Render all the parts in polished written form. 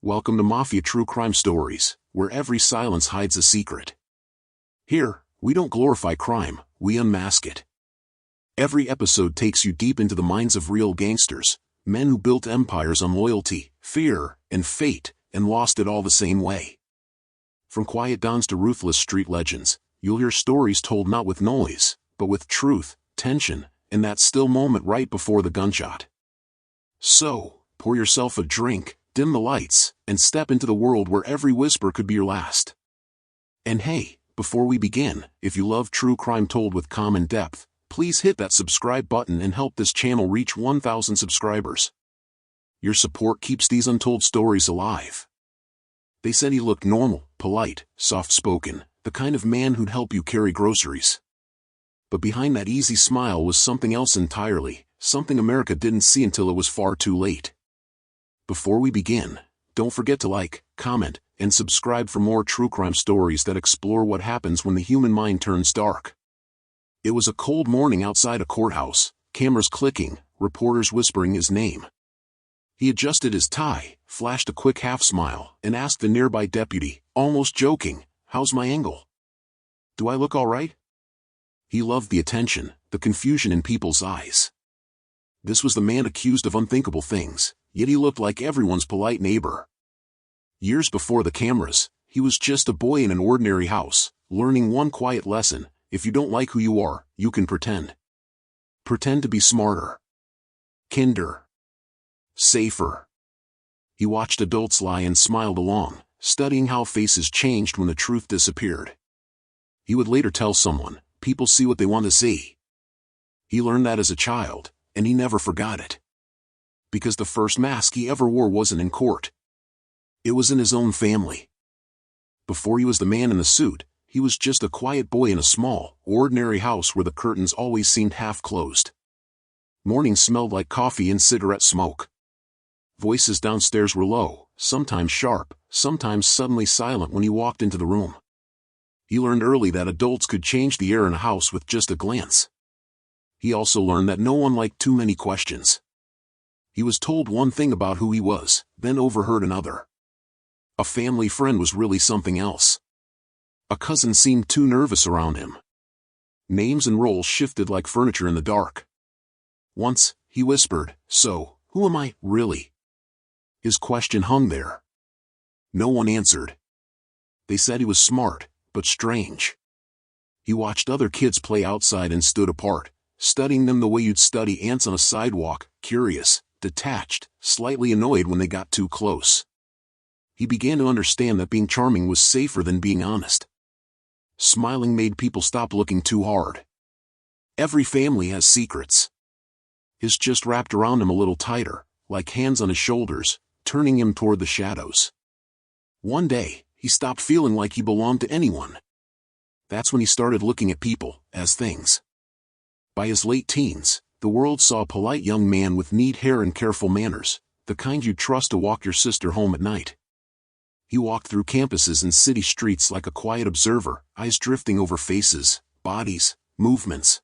Welcome to Mafia True Crime Stories, where every silence hides a secret. Here, we don't glorify crime, we unmask it. Every episode takes you deep into the minds of real gangsters, men who built empires on loyalty, fear, and fate, and lost it all the same way. From quiet dons to ruthless street legends, you'll hear stories told not with noise, but with truth, tension, and that still moment right before the gunshot. So, pour yourself a drink, dim the lights, and step into the world where every whisper could be your last. And hey, before we begin, if you love true crime told with calm and depth, please hit that subscribe button and help this channel reach 1,000 subscribers. Your support keeps these untold stories alive. They said he looked normal, polite, soft-spoken, the kind of man who'd help you carry groceries. But behind that easy smile was something else entirely, something America didn't see until it was far too late. Before we begin, don't forget to like, comment, and subscribe for more true crime stories that explore what happens when the human mind turns dark. It was a cold morning outside a courthouse, cameras clicking, reporters whispering his name. He adjusted his tie, flashed a quick half-smile, and asked the nearby deputy, almost joking, "How's my angle? Do I look all right?" He loved the attention, the confusion in people's eyes. This was the man accused of unthinkable things, yet he looked like everyone's polite neighbor. Years before the cameras, he was just a boy in an ordinary house, learning one quiet lesson: if you don't like who you are, you can pretend. Pretend to be smarter, kinder, safer. He watched adults lie and smiled along, studying how faces changed when the truth disappeared. He would later tell someone, "People see what they want to see." He learned that as a child, and he never forgot it. Because the first mask he ever wore wasn't in court. It was in his own family. Before he was the man in the suit, he was just a quiet boy in a small, ordinary house where the curtains always seemed half-closed. Mornings smelled like coffee and cigarette smoke. Voices downstairs were low, sometimes sharp, sometimes suddenly silent when he walked into the room. He learned early that adults could change the air in a house with just a glance. He also learned that no one liked too many questions. He was told one thing about who he was, then overheard another. A family friend was really something else. A cousin seemed too nervous around him. Names and roles shifted like furniture in the dark. Once, he whispered, "So, who am I, really?" His question hung there. No one answered. They said he was smart, but strange. He watched other kids play outside and stood apart, studying them the way you'd study ants on a sidewalk, curious, detached, slightly annoyed when they got too close. He began to understand that being charming was safer than being honest. Smiling made people stop looking too hard. Every family has secrets. His just wrapped around him a little tighter, like hands on his shoulders, turning him toward the shadows. One day, he stopped feeling like he belonged to anyone. That's when he started looking at people as things. By his late teens, the world saw a polite young man with neat hair and careful manners, the kind you'd trust to walk your sister home at night. He walked through campuses and city streets like a quiet observer, eyes drifting over faces, bodies, movements.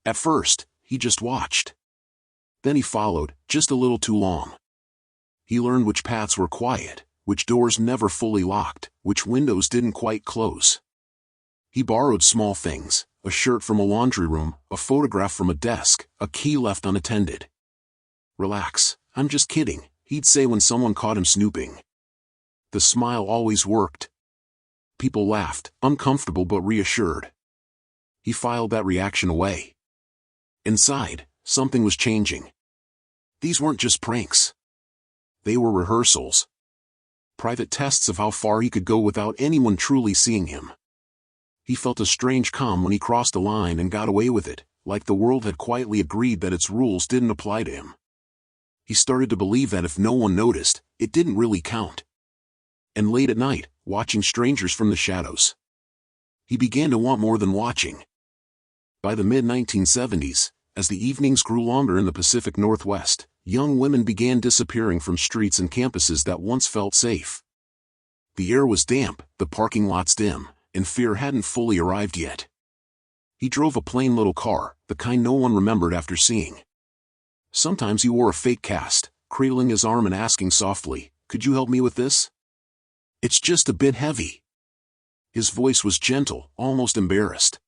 At first, he just watched. Then he followed, just a little too long. He learned which paths were quiet, which doors never fully locked, which windows didn't quite close. He borrowed small things: a shirt from a laundry room, a photograph from a desk, a key left unattended. "Relax, I'm just kidding," he'd say when someone caught him snooping. The smile always worked. People laughed, uncomfortable but reassured. He filed that reaction away. Inside, something was changing. These weren't just pranks. They were rehearsals. Private tests of how far he could go without anyone truly seeing him. He felt a strange calm when he crossed the line and got away with it, like the world had quietly agreed that its rules didn't apply to him. He started to believe that if no one noticed, it didn't really count. And late at night, watching strangers from the shadows, he began to want more than watching. By the mid-1970s, as the evenings grew longer in the Pacific Northwest, young women began disappearing from streets and campuses that once felt safe. The air was damp, the parking lots dim, and fear hadn't fully arrived yet. He drove a plain little car, the kind no one remembered after seeing. Sometimes he wore a fake cast, cradling his arm and asking softly, could you help me with this? It's just a bit heavy." His voice was gentle, almost embarrassed.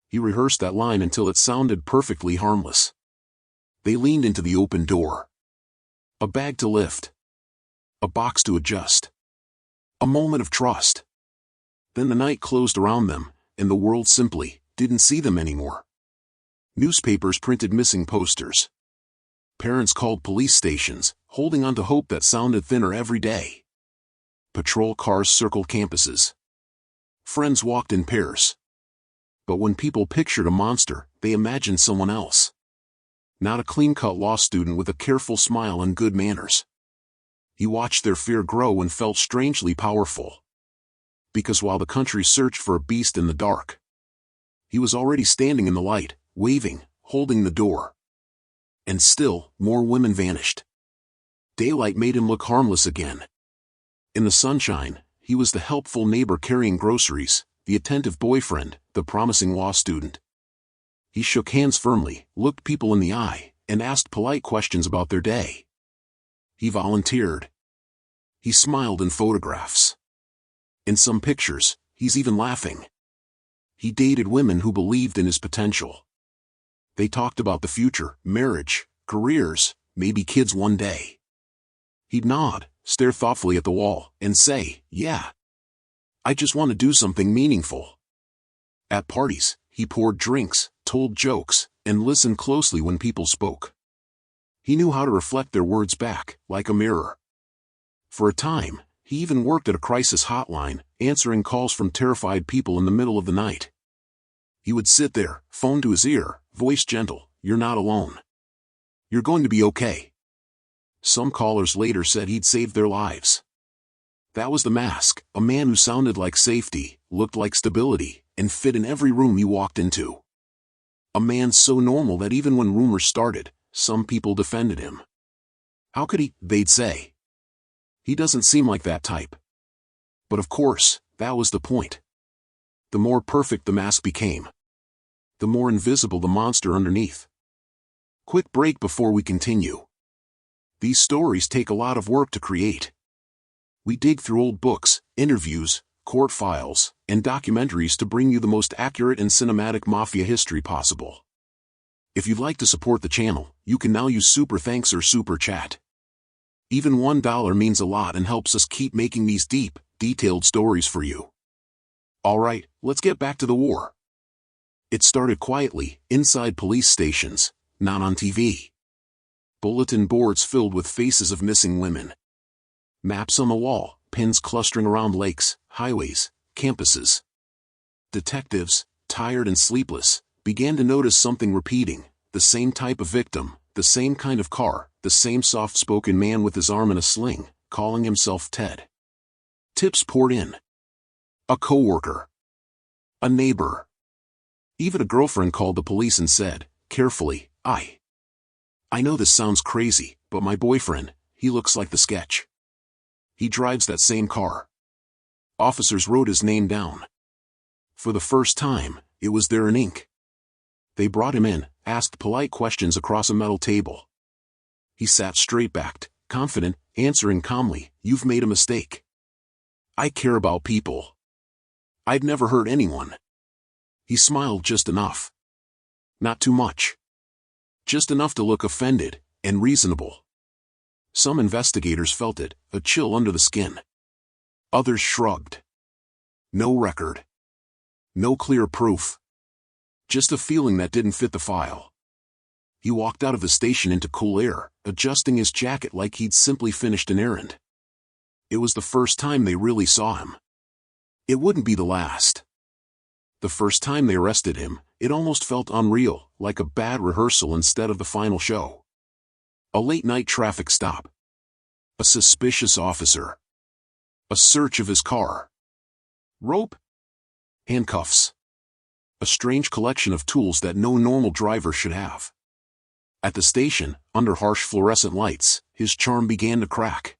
He rehearsed that line until it sounded perfectly harmless. They leaned into the open door. A bag to lift. A box to adjust. A moment of trust. Then the night closed around them, and the world simply didn't see them anymore. Newspapers printed missing posters. Parents called police stations, holding on to hope that sounded thinner every day. Patrol cars circled campuses. Friends walked in pairs. But when people pictured a monster, they imagined someone else. Not a clean-cut law student with a careful smile and good manners. He watched their fear grow and felt strangely powerful. Because while the country searched for a beast in the dark, he was already standing in the light, waving, holding the door. And still, more women vanished. Daylight made him look harmless again. In the sunshine, he was the helpful neighbor carrying groceries, the attentive boyfriend, the promising law student. He shook hands firmly, looked people in the eye, and asked polite questions about their day. He volunteered. He smiled in photographs. In some pictures, he's even laughing. He dated women who believed in his potential. They talked about the future, marriage, careers, maybe kids one day. He'd nod, stare thoughtfully at the wall, and say, "Yeah. I just want to do something meaningful." At parties, he poured drinks, told jokes, and listened closely when people spoke. He knew how to reflect their words back, like a mirror. For a time, he even worked at a crisis hotline, answering calls from terrified people in the middle of the night. He would sit there, phone to his ear, voice gentle, "You're not alone. You're going to be okay." Some callers later said he'd saved their lives. That was the mask, a man who sounded like safety, looked like stability, and fit in every room he walked into. A man so normal that even when rumors started, some people defended him. How could he, they'd say. He doesn't seem like that type. But of course, that was the point. The more perfect the mask became, the more invisible the monster underneath. Quick break before we continue. These stories take a lot of work to create. We dig through old books, interviews, court files, and documentaries to bring you the most accurate and cinematic Mafia history possible. If you'd like to support the channel, you can now use Super Thanks or Super Chat. Even $1 means a lot and helps us keep making these deep, detailed stories for you. Alright, let's get back to the war. It started quietly, inside police stations, not on TV. Bulletin boards filled with faces of missing women. Maps on the wall, pins clustering around lakes, highways, campuses. Detectives, tired and sleepless, began to notice something repeating, the same type of victim, the same kind of car, the same soft-spoken man with his arm in a sling, calling himself Ted. Tips poured in. A coworker. A neighbor. Even a girlfriend called the police and said, carefully, I know this sounds crazy, but my boyfriend, he looks like the sketch. He drives that same car. Officers wrote his name down. For the first time, it was there in ink. They brought him in, asked polite questions across a metal table. He sat straight-backed, confident, answering calmly, "You've made a mistake. I care about people. I'd never hurt anyone." He smiled just enough. Not too much. Just enough to look offended, and reasonable. Some investigators felt it, a chill under the skin. Others shrugged. No record. No clear proof. Just a feeling that didn't fit the file. He walked out of the station into cool air, adjusting his jacket like he'd simply finished an errand. It was the first time they really saw him. It wouldn't be the last. The first time they arrested him, it almost felt unreal, like a bad rehearsal instead of the final show. A late-night traffic stop. A suspicious officer. A search of his car. Rope? Handcuffs. A strange collection of tools that no normal driver should have. At the station, under harsh fluorescent lights, his charm began to crack.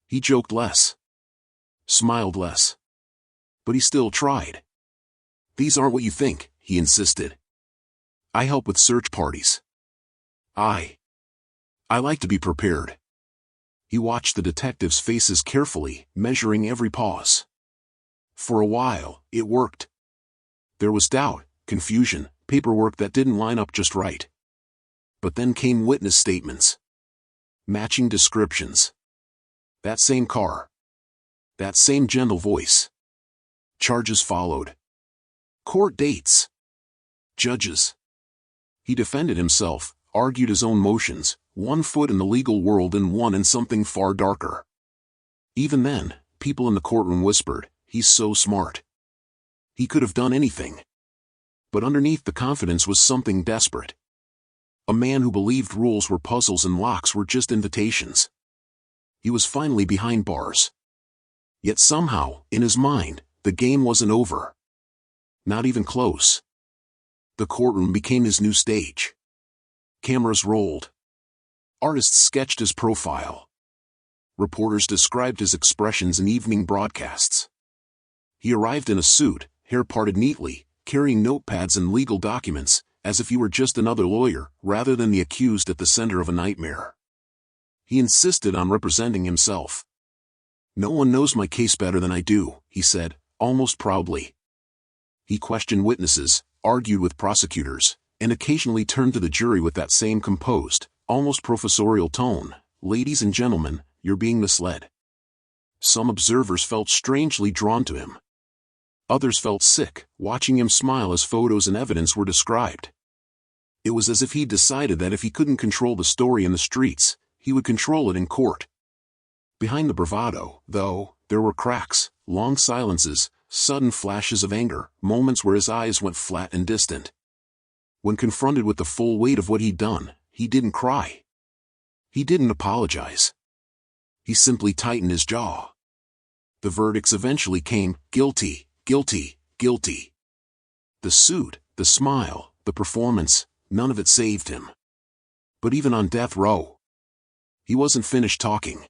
He joked less. Smiled less. But he still tried. "These aren't what you think," he insisted. "I help with search parties. I like to be prepared." He watched the detectives' faces carefully, measuring every pause. For a while, it worked. There was doubt, confusion, paperwork that didn't line up just right. But then came witness statements. Matching descriptions. That same car. That same gentle voice. Charges followed. Court dates. Judges. He defended himself, argued his own motions, one foot in the legal world and one in something far darker. Even then, people in the courtroom whispered, "He's so smart. He could have done anything." But underneath the confidence was something desperate. A man who believed rules were puzzles and locks were just invitations. He was finally behind bars. Yet somehow, in his mind, the game wasn't over. Not even close. The courtroom became his new stage. Cameras rolled. Artists sketched his profile. Reporters described his expressions in evening broadcasts. He arrived in a suit, hair parted neatly, carrying notepads and legal documents, as if he were just another lawyer, rather than the accused at the center of a nightmare. He insisted on representing himself. "No one knows my case better than I do," he said, almost proudly. He questioned witnesses, argued with prosecutors, and occasionally turned to the jury with that same composed, almost professorial tone. "Ladies and gentlemen, you're being misled." Some observers felt strangely drawn to him. Others felt sick, watching him smile as photos and evidence were described. It was as if he decided that if he couldn't control the story in the streets, he would control it in court. Behind the bravado, though, there were cracks, long silences, sudden flashes of anger, moments where his eyes went flat and distant. When confronted with the full weight of what he'd done, he didn't cry. He didn't apologize. He simply tightened his jaw. The verdicts eventually came: guilty, guilty, guilty. The suit, the smile, the performance, none of it saved him. But even on death row, he wasn't finished talking.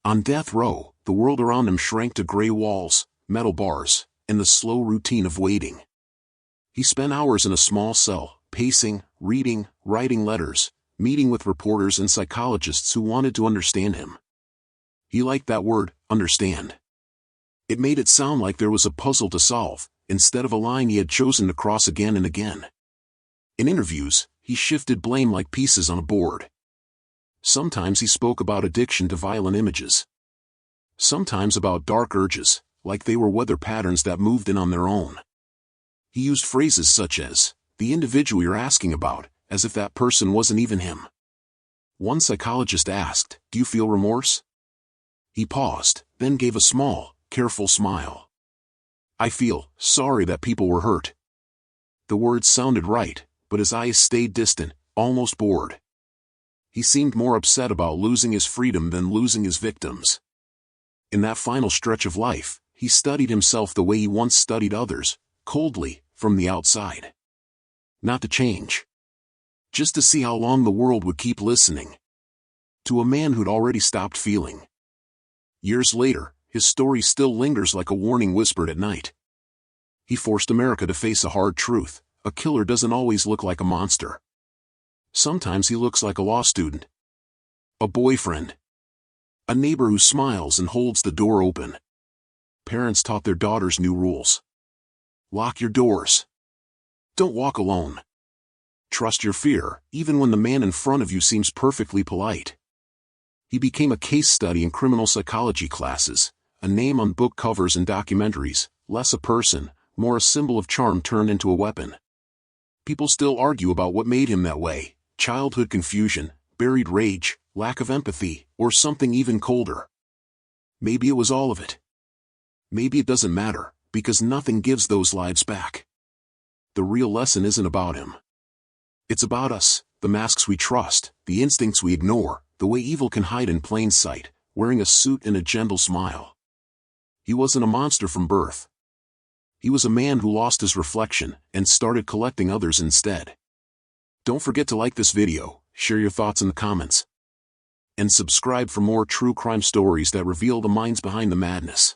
On death row, the world around him shrank to gray walls, metal bars, and the slow routine of waiting. He spent hours in a small cell, pacing, reading, writing letters, meeting with reporters and psychologists who wanted to understand him. He liked that word, understand. It made it sound like there was a puzzle to solve, instead of a line he had chosen to cross again and again. In interviews, he shifted blame like pieces on a board. Sometimes he spoke about addiction to violent images. Sometimes about dark urges, like they were weather patterns that moved in on their own. He used phrases such as, "the individual you're asking about," as if that person wasn't even him. One psychologist asked, "Do you feel remorse?" He paused, then gave a small, careful smile. "I feel sorry that people were hurt." The words sounded right, but his eyes stayed distant, almost bored. He seemed more upset about losing his freedom than losing his victims. In that final stretch of life, he studied himself the way he once studied others, coldly, from the outside. Not to change. Just to see how long the world would keep listening. To a man who'd already stopped feeling. Years later, his story still lingers like a warning whispered at night. He forced America to face a hard truth: a killer doesn't always look like a monster. Sometimes he looks like a law student. A boyfriend. A neighbor who smiles and holds the door open. Parents taught their daughters new rules. Lock your doors. Don't walk alone. Trust your fear, even when the man in front of you seems perfectly polite. He became a case study in criminal psychology classes, a name on book covers and documentaries, less a person, more a symbol of charm turned into a weapon. People still argue about what made him that way: childhood confusion, buried rage, lack of empathy, or something even colder. Maybe it was all of it. Maybe it doesn't matter, because nothing gives those lives back. The real lesson isn't about him. It's about us, the masks we trust, the instincts we ignore, the way evil can hide in plain sight, wearing a suit and a gentle smile. He wasn't a monster from birth. He was a man who lost his reflection and started collecting others instead. Don't forget to like this video, share your thoughts in the comments, and subscribe for more true crime stories that reveal the minds behind the madness.